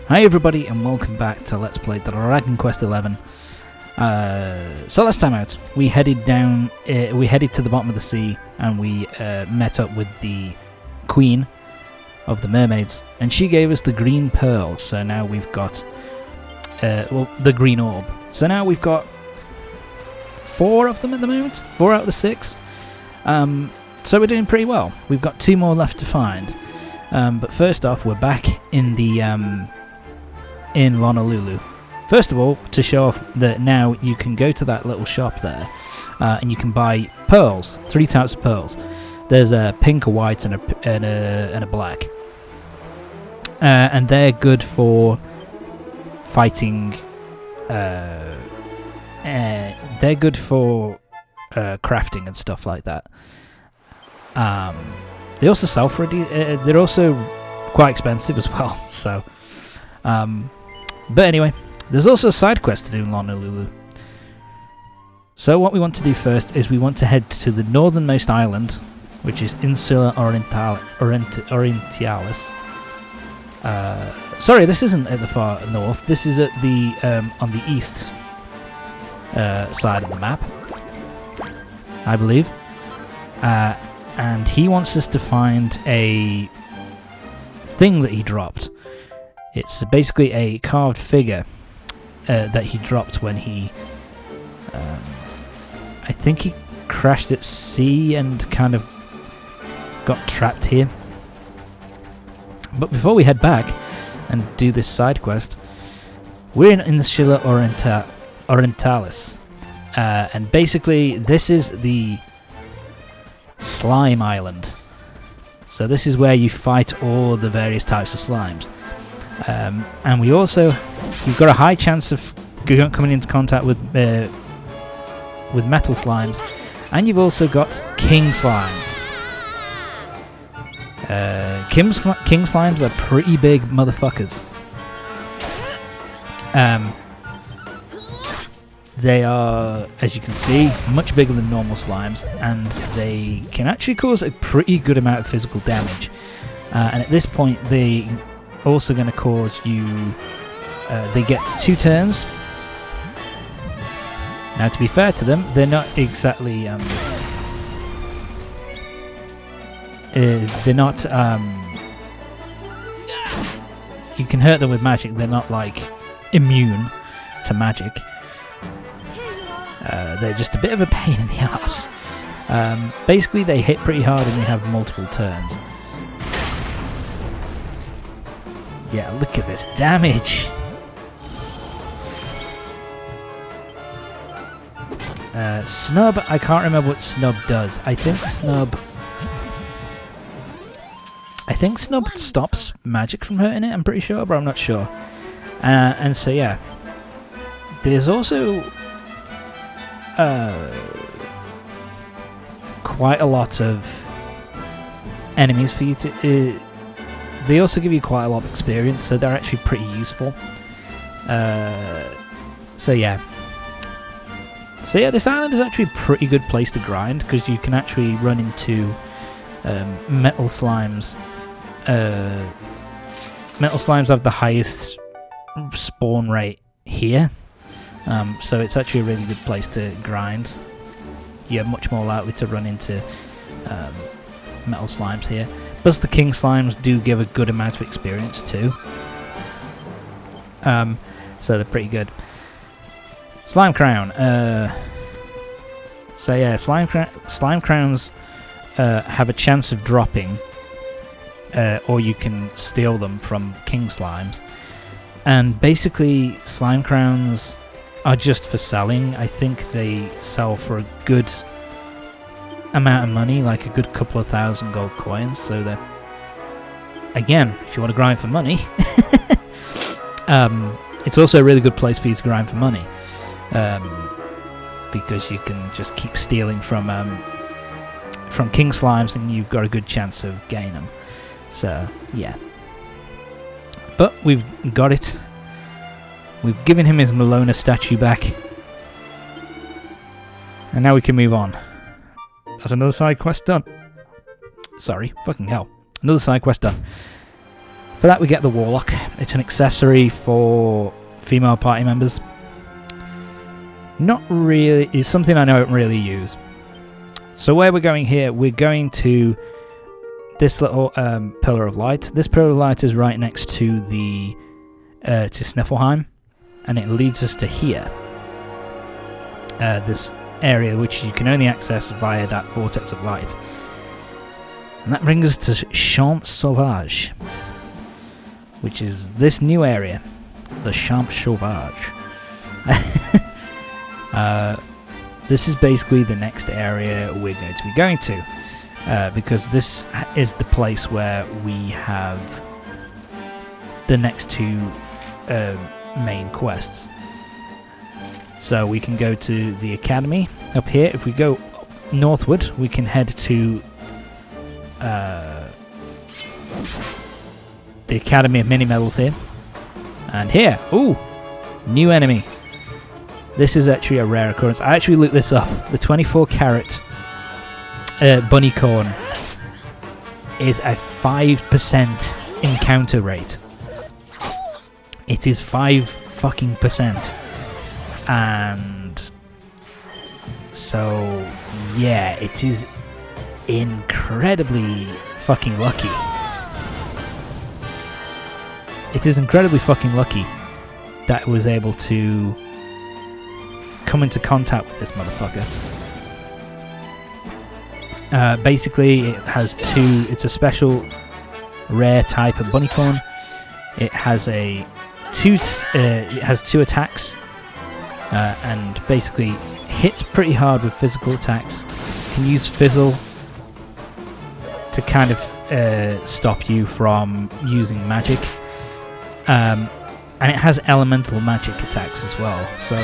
Hi everybody and welcome back to Let's Play Dragon Quest XI. So last time out, we headed down, we headed to the bottom of the sea and we met up with the Queen of the Mermaids, and she gave us the green pearl. So now we've got, the green orb. So now we've got 4 of them at the moment, 4 out of the 6. So we're doing pretty well. We've got 2 more left to find. But first off, we're back in the in Honolulu. First of all, to show off that now you can go to that little shop there, and you can buy pearls. 3 types of pearls. There's a pink, a white, and a black. And they're good for fighting. They're good for crafting and stuff like that. They also sell for they're also quite expensive as well. So, but anyway, there's also a side quest to do in Honolulu. So what we want to do first is we want to head to the northernmost island, which is Insula Orientalis. Sorry, this isn't at the far north. This is at the on the east side of the map, I believe. And he wants us to find a thing that he dropped. It's basically a carved figure that he dropped when he... I think he crashed at sea and kind of got trapped here. But before we head back and do this side quest, we're in Insula Orientalis. And basically this is the slime island. So this is where you fight all the various types of slimes. And we also, you've got a high chance of coming into contact with metal slimes, and you've also got king slimes. King slimes are pretty big motherfuckers. They are, as you can see, much bigger than normal slimes, and they can actually cause a pretty good amount of physical damage. And at this point, they also going to cause you... they get 2 turns. Now, to be fair to them, they're not exactly... they're not... you can hurt them with magic. They're not, like, immune to magic. They're just a bit of a pain in the ass. Basically, they hit pretty hard and they have multiple turns. Yeah, look at this damage! Snub, I can't remember what Snub does. I think Snub stops magic from hurting it, I'm pretty sure, but I'm not sure. And so, yeah. There's also... quite a lot of enemies for you to... they also give you quite a lot of experience, so they're actually pretty useful. So yeah, this island is actually a pretty good place to grind, because you can actually run into metal slimes. Metal slimes have the highest spawn rate here. So it's actually a really good place to grind. You're much more likely to run into metal slimes here. Plus the king slimes do give a good amount of experience too. So they're pretty good. Slime crown. So yeah, slime crowns have a chance of dropping, or you can steal them from king slimes. And basically slime crowns are just for selling. I think they sell for a good amount of money, like a good couple of 1,000 gold coins. So they're, again, if you want to grind for money, it's also a really good place for you to grind for money, because you can just keep stealing from king slimes, and you've got a good chance of getting them. So yeah, but we've got it. We've given him his Malona statue back. And now we can move on. That's another side quest done. Sorry, fucking hell. Another side quest done. For that we get the Warlock. It's an accessory for female party members. Not really, it's something I don't really use. So where we're going here, we're going to this little pillar of light. This pillar of light is right next to the to Sniffelheim, and it leads us to here. This area which you can only access via that vortex of light. And that brings us to Champs Sauvages, which is this new area, the Champs Sauvages. This is basically the next area we're going to be going to, because this is the place where we have the next two main quests. So we can go to the academy up here. If we go northward, we can head to the Academy of Mini Medals here. And here, ooh, new enemy. This is actually a rare occurrence. I actually looked this up. The 24 carat bunny corn is a 5% encounter rate. It is 5%. And so, yeah, it is incredibly fucking lucky. It is incredibly fucking lucky that I was able to come into contact with this motherfucker. Basically, it has it's a special rare type of bunnycorn. It has two attacks, and basically hits pretty hard with physical attacks. Can use fizzle to kind of stop you from using magic. And it has elemental magic attacks as well, so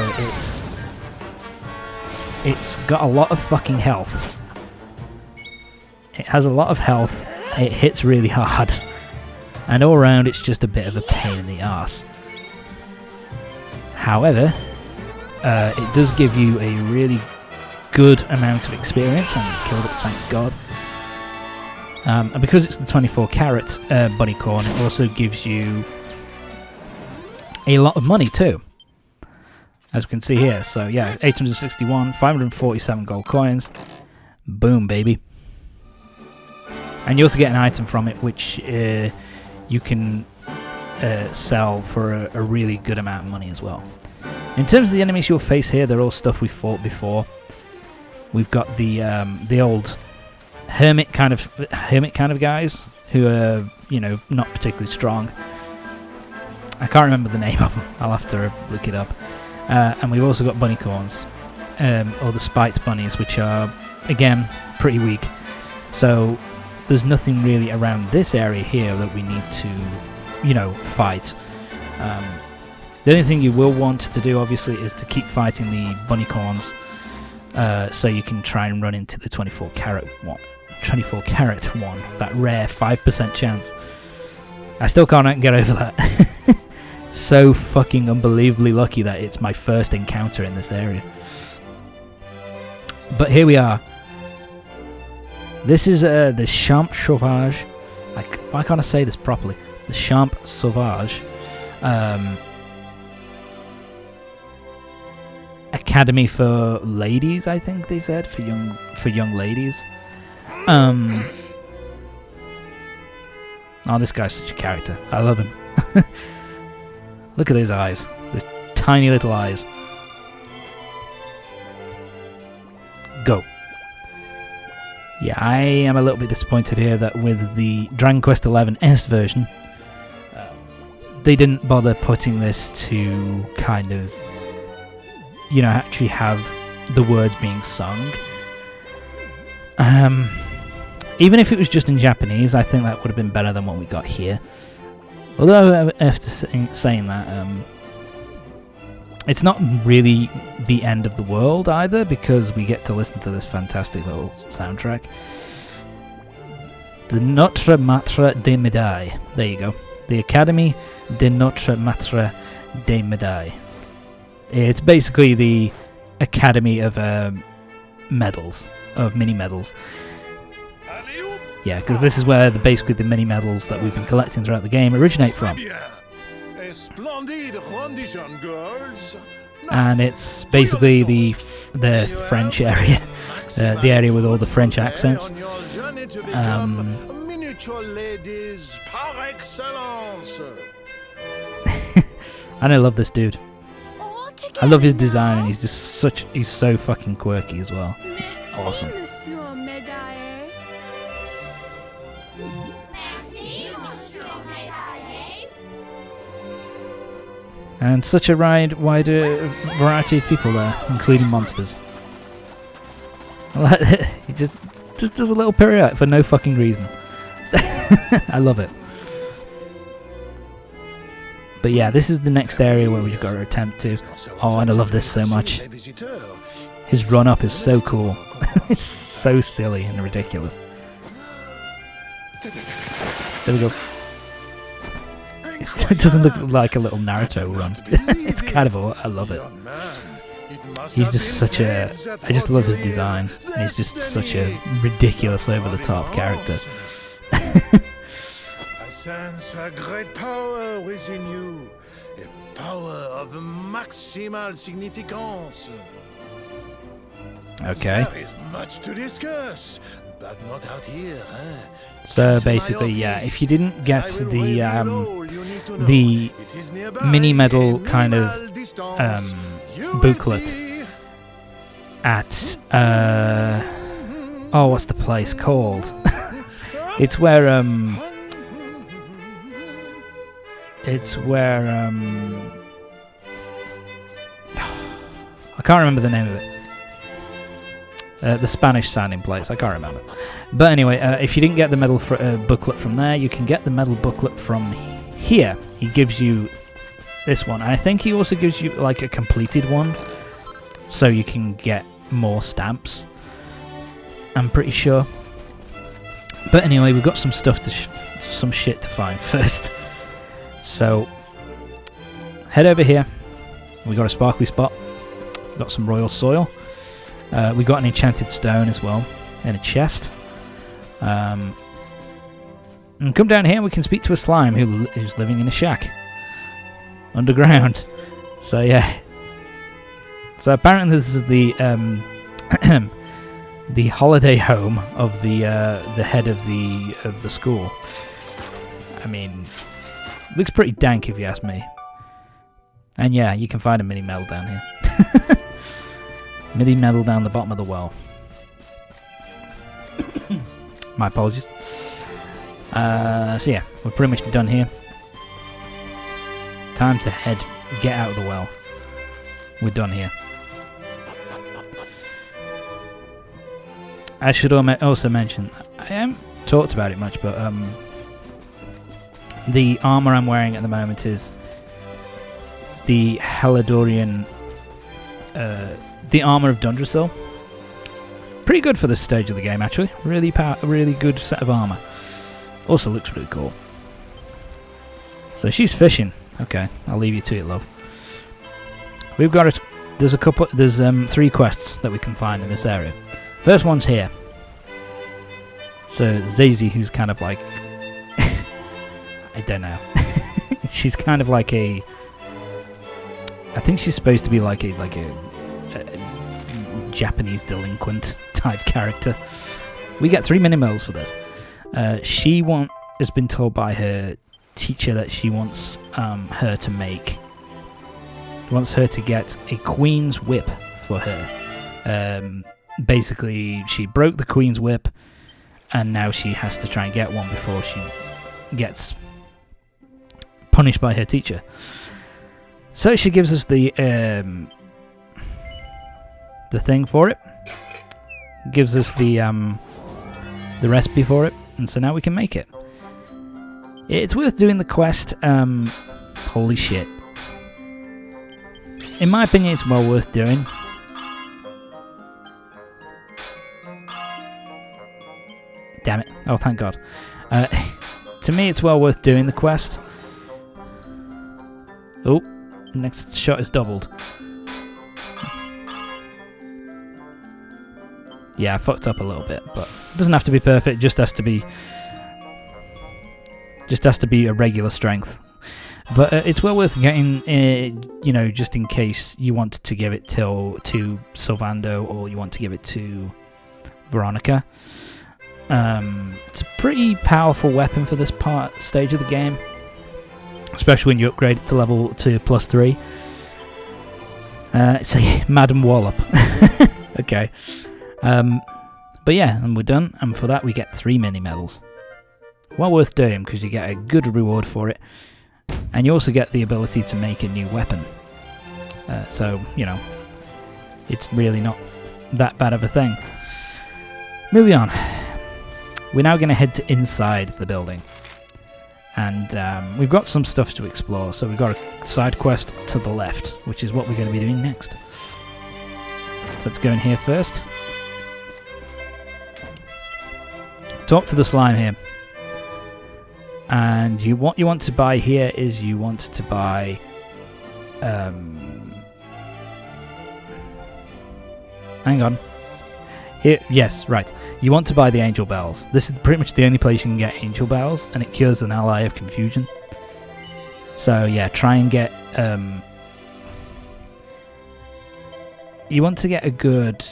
it's got a lot of fucking health. It has a lot of health, it hits really hard, and all around it's just a bit of a pain in the arse. However, it does give you a really good amount of experience, and killed it, thank God. And because it's the 24 carat bunnycorn, it also gives you a lot of money too, as we can see here. So yeah, 861, 547 gold coins. Boom, baby. And you also get an item from it, which you can sell for a really good amount of money as well. In terms of the enemies you'll face here, they're all stuff we've fought before. We've got the old hermit kind of guys who are, you know, not particularly strong. I can't remember the name of them. I'll have to look it up. And we've also got bunnycorns, or the spiked bunnies, which are, again, pretty weak. So there's nothing really around this area here that we need to, you know, fight. The only thing you will want to do, obviously, is to keep fighting the bunnycorns, so you can try and run into the 24 carat one. 24 carat one, that rare 5% chance. I still can't get over that. So fucking unbelievably lucky that it's my first encounter in this area. But here we are. This is the Champs Sauvages. Why can't I say this properly? The Champs Sauvages Academy for ladies, I think they said, for young ladies. Oh, this guy's such a character. I love him. Look at his eyes. Those tiny little eyes. Go. Yeah, I am a little bit disappointed here that with the Dragon Quest XI S version, they didn't bother putting this to kind of, you know, actually have the words being sung. Even if it was just in Japanese, I think that would have been better than what we got here. Although, after saying that, it's not really the end of the world either, because we get to listen to this fantastic little soundtrack. The Notre Maitre des Medailles. There you go. The Academy de Notre Maitre des Medailles. It's basically the Academy of medals, of mini medals. Yeah, because this is where basically the mini medals that we've been collecting throughout the game originate from. And it's basically the French area, the area with all the French accents. And I love this dude. I love his design, and he's so fucking quirky as well. It's awesome. And such a wide variety of people there, including monsters. He just does a little pirouette for no fucking reason. I love it. But yeah, this is the next area where we've got to attempt to. Oh, and I love this so much. His run up is so cool. It's so silly and ridiculous. There we go. It doesn't look like a little Naruto run. It's kind of I love it. He's just such a... I just love his design. And he's just such a ridiculous, over-the-top character. I sense a great power within you. A power of maximal significance. Okay. There is much to discuss, but not out here, huh? So basically, yeah, if you didn't get the mini medal kind of booklet at oh, what's the place called? It's where I can't remember the name of it. The Spanish sounding place, I can't remember. But anyway, if you didn't get the medal booklet from there, you can get the medal booklet from here. He gives you this one. And I think he also gives you like a completed one, so you can get more stamps. I'm pretty sure. But anyway, we've got some stuff some shit to find first. So head over here. We got a sparkly spot. Got some royal soil. We got an enchanted stone as well in a chest. And come down here and we can speak to a slime who's living in a shack underground. So yeah. So apparently this is the the holiday home of the head of the school. I mean, looks pretty dank if you ask me. And yeah, you can find a mini medal down here. Mini medal down the bottom of the well. My apologies. So yeah, we're pretty much done here. Time to get out of the well. We're done here. I should also mention, I haven't talked about it much, but the armor I'm wearing at the moment is the Heladorian, the armor of Dundrasil. Pretty good for this stage of the game, actually. Really good set of armor. Also looks really cool. So she's fishing. Okay, I'll leave you to it, love. We've got there's 3 quests that we can find in this area. First one's here. So Zazie, who's kind of like I don't know. She's kind of like I think she's supposed to be like a Japanese delinquent type character. We get 3 mini medals for this. She has been told by her teacher that she wants her to make. Wants her to get a Queen's Whip for her. Basically, she broke the Queen's Whip, and now she has to try and get one before she gets punished by her teacher. So she gives us the thing for it. Gives us the recipe for it, and so now we can make it. It's worth doing the quest. Holy shit. In my opinion, it's well worth doing. Damn it. Oh, thank God. To me, it's well worth doing the quest. Oh, next shot is doubled. Yeah, I fucked up a little bit, but it doesn't have to be perfect. Just has to be a regular strength. But it's well worth getting, just in case you wanted to give it to Sylvando or you want to give it to Veronica. It's a pretty powerful weapon for this stage of the game, especially when you upgrade it to +3. It's a Madam Wallop. Okay. But yeah, and we're done, and for that we get 3 mini medals. Well worth doing because you get a good reward for it, and you also get the ability to make a new weapon. So, it's really not that bad of a thing. Moving on. We're now going to head to inside the building. And we've got some stuff to explore, so we've got a side quest to the left, which is what we're going to be doing next. So let's go in here first. Talk to the slime here. And what you want to buy here is you want to buy... hang on. Here, yes, right. You want to buy the angel bells. This is pretty much the only place you can get angel bells, and it cures an ally of confusion. So yeah, try and get... you want to get a good...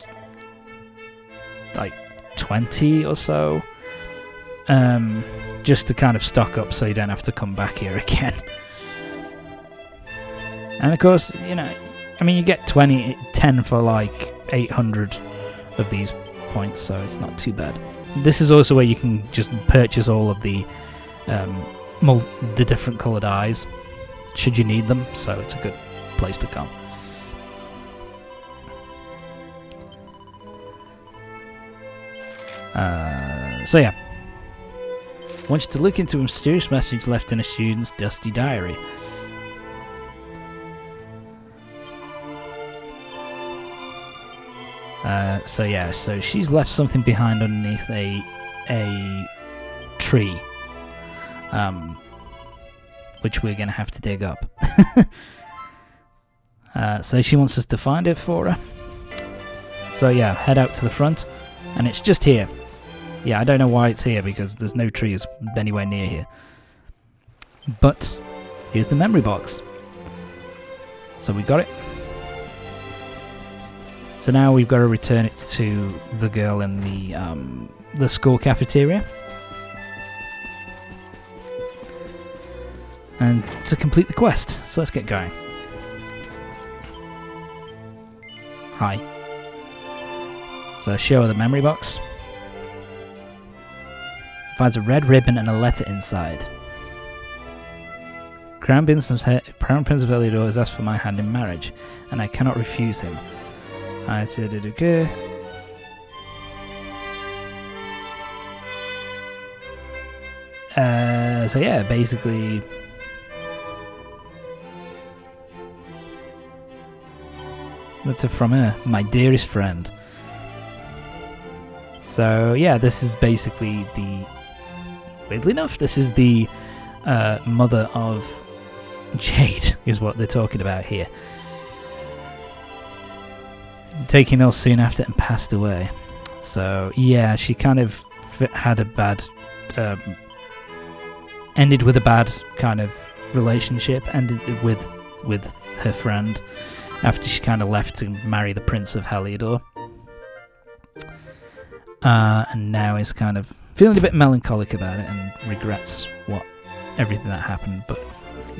20 or so. Just to kind of stock up so you don't have to come back here again. And of course, you get 10 for 800 of these points, so it's not too bad. This is also where you can just purchase all of the different coloured eyes, should you need them, so it's a good place to come. So yeah. I want you to look into a mysterious message left in a student's dusty diary. So she's left something behind underneath a tree, which we're going to have to dig up. So she wants us to find it for her. So yeah, head out to the front, and it's just here. Yeah, I don't know why it's here, because there's no trees anywhere near here. But here's the memory box. So we got it. So now we've got to return it to the girl in the school cafeteria. And to complete the quest. So let's get going. Hi. So show her the memory box. Finds a red ribbon and a letter inside. Crown Prince of Heliodor has asked for my hand in marriage, and I cannot refuse him. So yeah, basically... Letter from her, my dearest friend. So yeah, this is basically the... Weirdly enough, this is the mother of Jade, is what they're talking about here. Taken ill soon after and passed away. So yeah, she kind of had a bad... ended with a bad kind of relationship, ended with her friend, after she kind of left to marry the Prince of Heliodor. And now is kind of feeling a bit melancholic about it and regrets everything that happened, but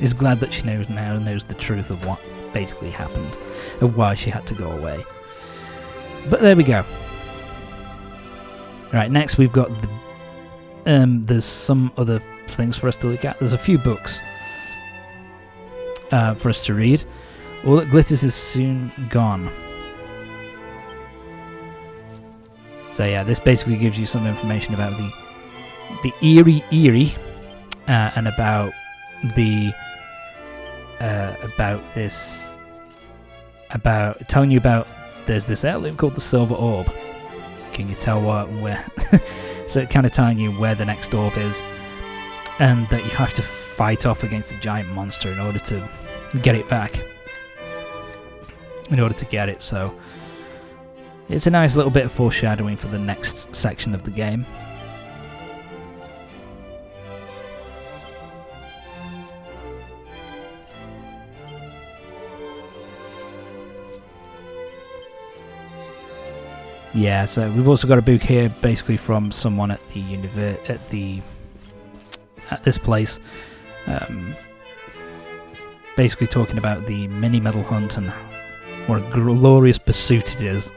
is glad that she knows the truth of what basically happened and why she had to go away. But there we go. Right, next we've got there's some other things for us to look at. There's a few books for us to read. All that glitters is soon gone. So yeah, this basically gives you some information about the Eerie, and about telling you about there's this heirloom called the Silver Orb. Can you tell where? So it kind of telling you where the next orb is, and that you have to fight off against a giant monster in order to get it back. In order to get it, so it's a nice little bit of foreshadowing for the next section of the game. Yeah, so we've also got a book here, basically from someone at the at this place, basically talking about the mini medal hunt and what a glorious pursuit it is.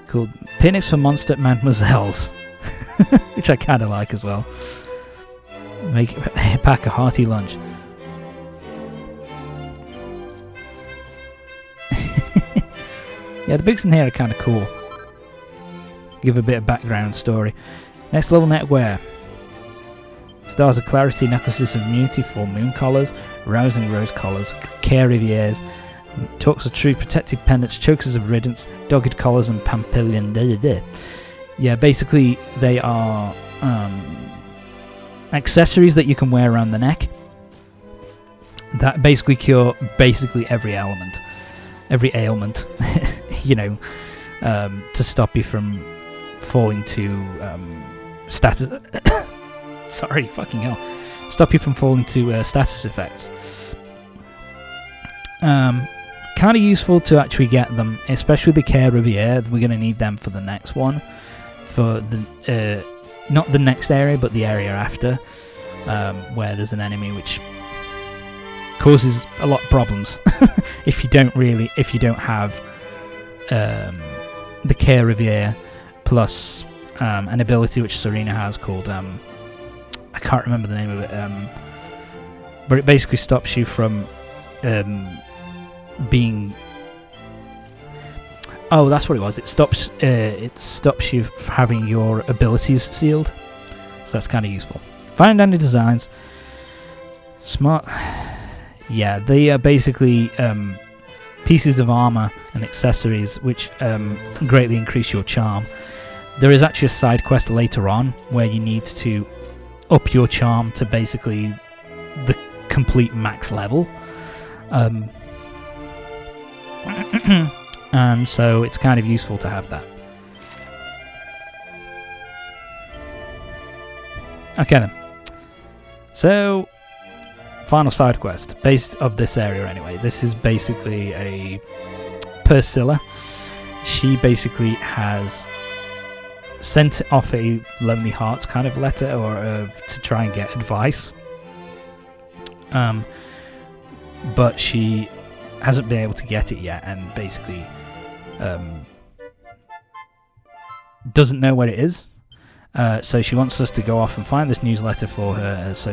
Called Picnics for Monster Mademoiselles, which I kind of like as well. Pack a hearty lunch. Yeah, the books in here are kind of cool. Give a bit of background story. Next level netwear. Stars of clarity, necklaces of immunity, full moon collars, rousing rose collars, care rivières, talks of true protective pendants, chokers of riddance, dogged collars, and pampillion. Yeah, basically they are accessories that you can wear around the neck that basically cure basically every ailment, you know, to stop you from falling to status. Sorry, fucking hell. Stop you from falling to status effects. Kind of useful to actually get them, especially the Care Riviere. We're going to need them for the next one, for the not the next area, but the area after, where there's an enemy which causes a lot of problems if you don't have the Care Riviere plus an ability which Serena has called I can't remember the name of it, but it basically stops you from being. Oh, that's what it was. It stops you from having your abilities sealed, so that's kind of useful. Fine dandy designs, smart. Yeah, they are basically pieces of armor and accessories which greatly increase your charm. There is actually a side quest later on where you need to up your charm to basically the complete max level. And so it's kind of useful to have that. Okay then. So, final side quest, based of this area anyway. This is basically a Persilla. She basically has sent off a Lonely Hearts kind of letter, or to try and get advice. But she hasn't been able to get it yet, and basically doesn't know where it is. So she wants us to go off and find this newsletter for her, so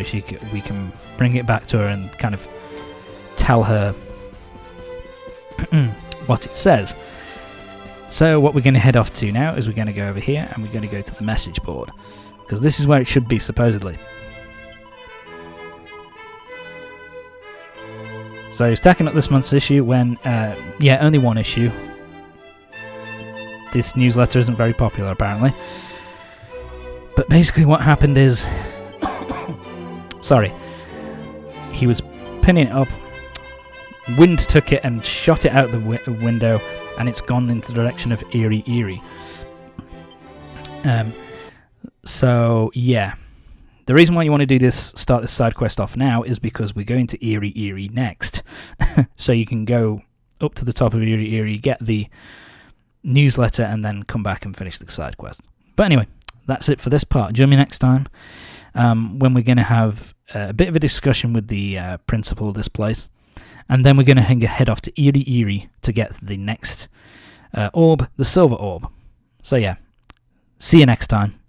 we can bring it back to her and kind of tell her what it says. So what we're going to head off to now is we're going to go over here and we're going to go to the message board, because this is where it should be supposedly. So stacking up this month's issue when, only one issue. This newsletter isn't very popular apparently. But basically what happened is, sorry, he was pinning it up, wind took it and shot it out the window, and it's gone into the direction of Erie. So yeah, the reason why you want to do this, start this side quest off now, is because we're going to Erie next. So you can go up to the top of Erie, get the newsletter, and then come back and finish the side quest. But anyway, that's it for this part. Join me next time when we're going to have a bit of a discussion with the principal of this place, and then we're going to head off to Erie to get the next orb, the silver orb. So yeah, see you next time.